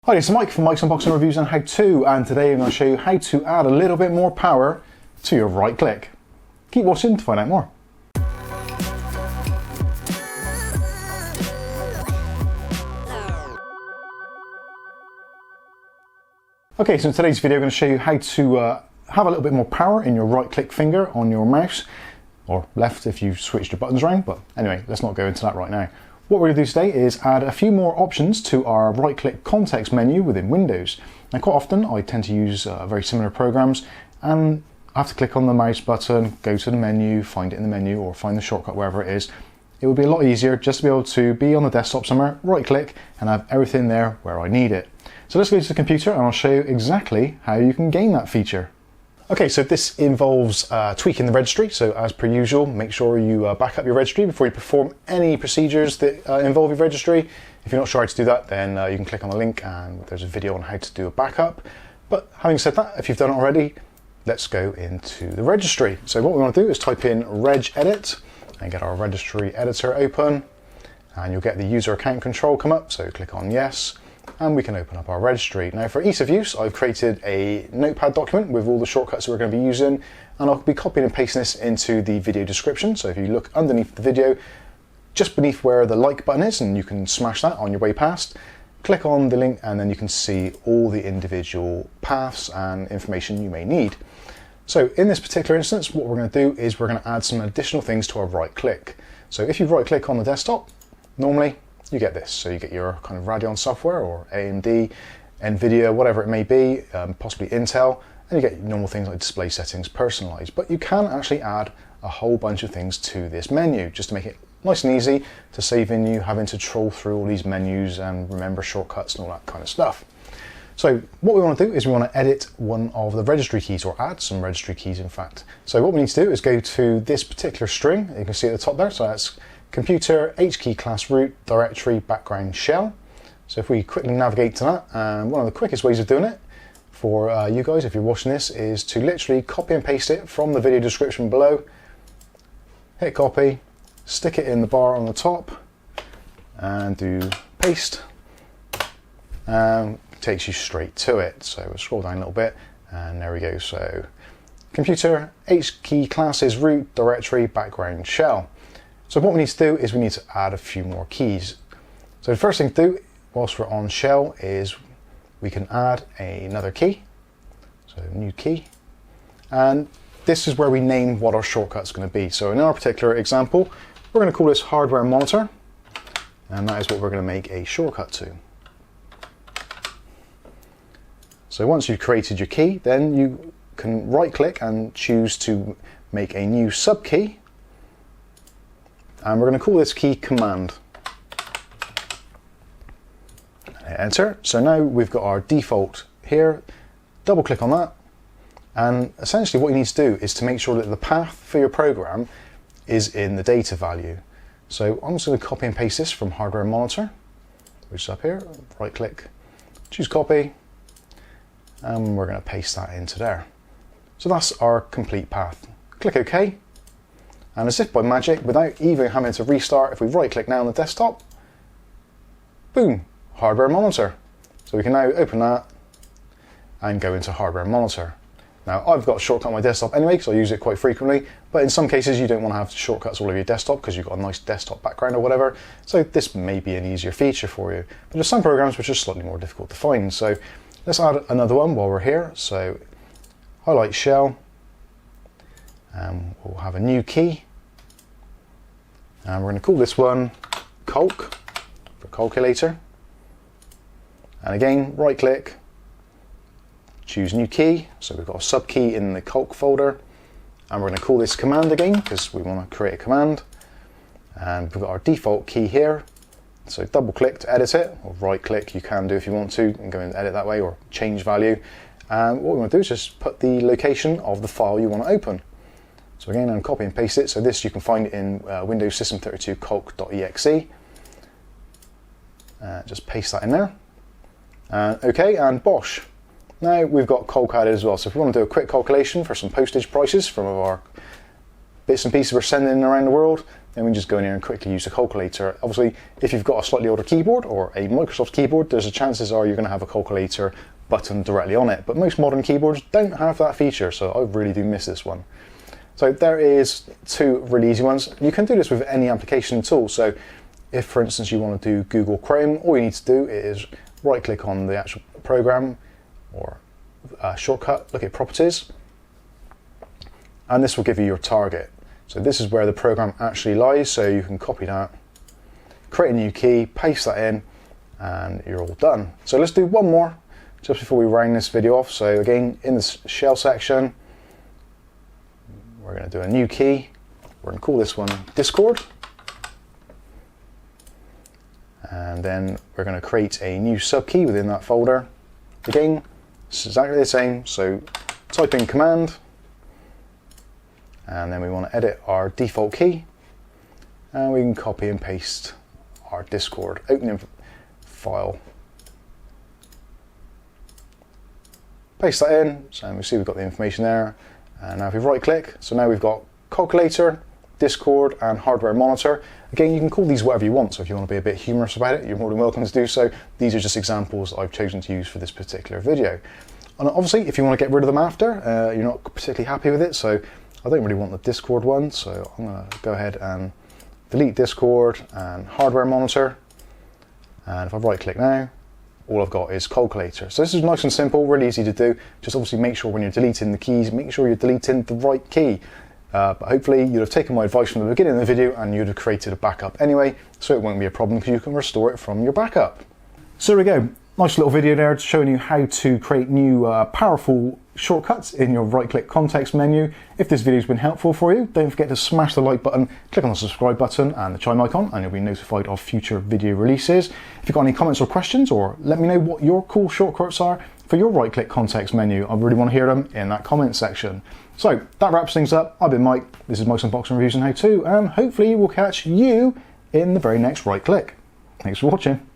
Hi, it's Mike from Mike's Unboxing Reviews and How To, and today I'm going to show you how to add a little bit more power to your right click. Keep watching to find out more. Okay, so in today's video I'm going to show you how to have a little bit more power in your right click finger on your mouse, or left if you've switched your buttons around, but anyway, let's not go into that right now. What we're going to do today is add a few more options to our right-click context menu within Windows. Now quite often I tend to use very similar programs and I have to click on the mouse button, go to the menu, find it in the menu or find the shortcut wherever it is. It would be a lot easier just to be able to be on the desktop somewhere, right-click and have everything there where I need it. So let's go to the computer and I'll show you exactly how you can gain that feature. Okay, so this involves tweaking the registry. So as per usual, make sure you back up your registry before you perform any procedures that involve your registry. If you're not sure how to do that, then you can click on the link and there's a video on how to do a backup. But having said that, if you've done it already, let's go into the registry. So what we want to do is type in regedit and get our registry editor open, and you'll get the user account control come up. So click on yes. And we can open up our registry. Now for ease of use, I've created a notepad document with all the shortcuts that we're going to be using, and I'll be copying and pasting this into the video description. So if you look underneath the video, just beneath where the like button is, and you can smash that on your way past, click on the link and then you can see all the individual paths and information you may need. So in this particular instance, what we're going to do is we're going to add some additional things to our right click. So if you right click on the desktop, normally you get this. So you get your kind of Radeon software or AMD, NVIDIA, whatever it may be, possibly Intel, and you get normal things like display settings, personalized. But you can actually add a whole bunch of things to this menu just to make it nice and easy to save in you having to troll through all these menus and remember shortcuts and all that kind of stuff. So what we want to do is we want to edit one of the registry keys, or add some registry keys in fact. So what we need to do is go to this particular string, you can see at the top there, so that's computer HKey class root directory background shell. So if we quickly navigate to that, and one of the quickest ways of doing it for you guys if you're watching this is to literally copy and paste it from the video description below, hit copy, stick it in the bar on the top and do paste, and takes you straight to it. So we'll scroll down a little bit and there we go. So computer HKey classes root directory background shell. So what we need to do is we need to add a few more keys. So the first thing to do whilst we're on shell is we can add another key. So new key. And this is where we name what our shortcut's going to be. So in our particular example, we're going to call this hardware monitor. And that is what we're going to make a shortcut to. So once you've created your key, then you can right click and choose to make a new sub key. And we're going to call this key command. Hit enter. So now we've got our default here. Double click on that. And essentially what you need to do is to make sure that the path for your program is in the data value. So I'm just going to copy and paste this from hardware monitor, which is up here. Right click, choose copy, and we're going to paste that into there. So that's our complete path. Click OK. And as if by magic, without even having to restart, if we right click now on the desktop, boom, hardware monitor. So we can now open that and go into hardware monitor. Now I've got a shortcut on my desktop anyway because I use it quite frequently, but in some cases you don't want to have shortcuts all over your desktop because you've got a nice desktop background or whatever. So this may be an easier feature for you. But there's some programs which are slightly more difficult to find. So let's add another one while we're here. So highlight shell. We'll have a new key, and we're going to call this one Calc for calculator. And again, right click, choose new key. So we've got a sub key in the Calc folder, and we're going to call this command again because we want to create a command. And we've got our default key here. So double click to edit it, or right click, you can do if you want to, and go and edit that way, or change value. And what we want to do is just put the location of the file you want to open. So again, I'm copy and paste it. So this you can find in Windows System 32 Calc.exe. Just paste that in there. OK, and bosh. Now we've got Calc added as well. So if we want to do a quick calculation for some postage prices from our bits and pieces we're sending around the world, then we can just go in here and quickly use the calculator. Obviously, if you've got a slightly older keyboard or a Microsoft keyboard, there's a chances are you're going to have a calculator button directly on it. But most modern keyboards don't have that feature, so I really do miss this one. So there is two really easy ones. You can do this with any application tool. So if, for instance, you want to do Google Chrome, all you need to do is right-click on the actual program or shortcut, look at Properties, and this will give you your target. So this is where the program actually lies, so you can copy that, create a new key, paste that in, and you're all done. So let's do one more just before we round this video off. So again, in the shell section, we're going to do a new key. We're going to call this one Discord. And then we're going to create a new subkey within that folder. Again, it's exactly the same, so type in command, and then we want to edit our default key, and we can copy and paste our Discord opening file. Paste that in, so we see we've got the information there. And now if we right click, so now we've got calculator, Discord, and hardware monitor. Again, you can call these whatever you want, so if you want to be a bit humorous about it, you're more than welcome to do so. These are just examples I've chosen to use for this particular video. And obviously, if you want to get rid of them after, you're not particularly happy with it, so I don't really want the Discord one, so I'm going to go ahead and delete Discord and hardware monitor. And if I right click now, all I've got is calculator. So this is nice and simple, really easy to do. Just obviously make sure when you're deleting the keys, make sure you're deleting the right key. But hopefully you'd have taken my advice from the beginning of the video and you'd have created a backup anyway, so it won't be a problem because you can restore it from your backup. So there we go. Nice little video there showing you how to create new powerful shortcuts in your right-click context menu. If this video's been helpful for you, don't forget to smash the like button, click on the subscribe button and the chime icon, and you'll be notified of future video releases. If you've got any comments or questions, or let me know what your cool shortcuts are for your right-click context menu, I really want to hear them in that comment section. So that wraps things up. I've been Mike, this is Mike's Unboxing Reviews and How To, and hopefully we'll catch you in the very next right click. Thanks for watching.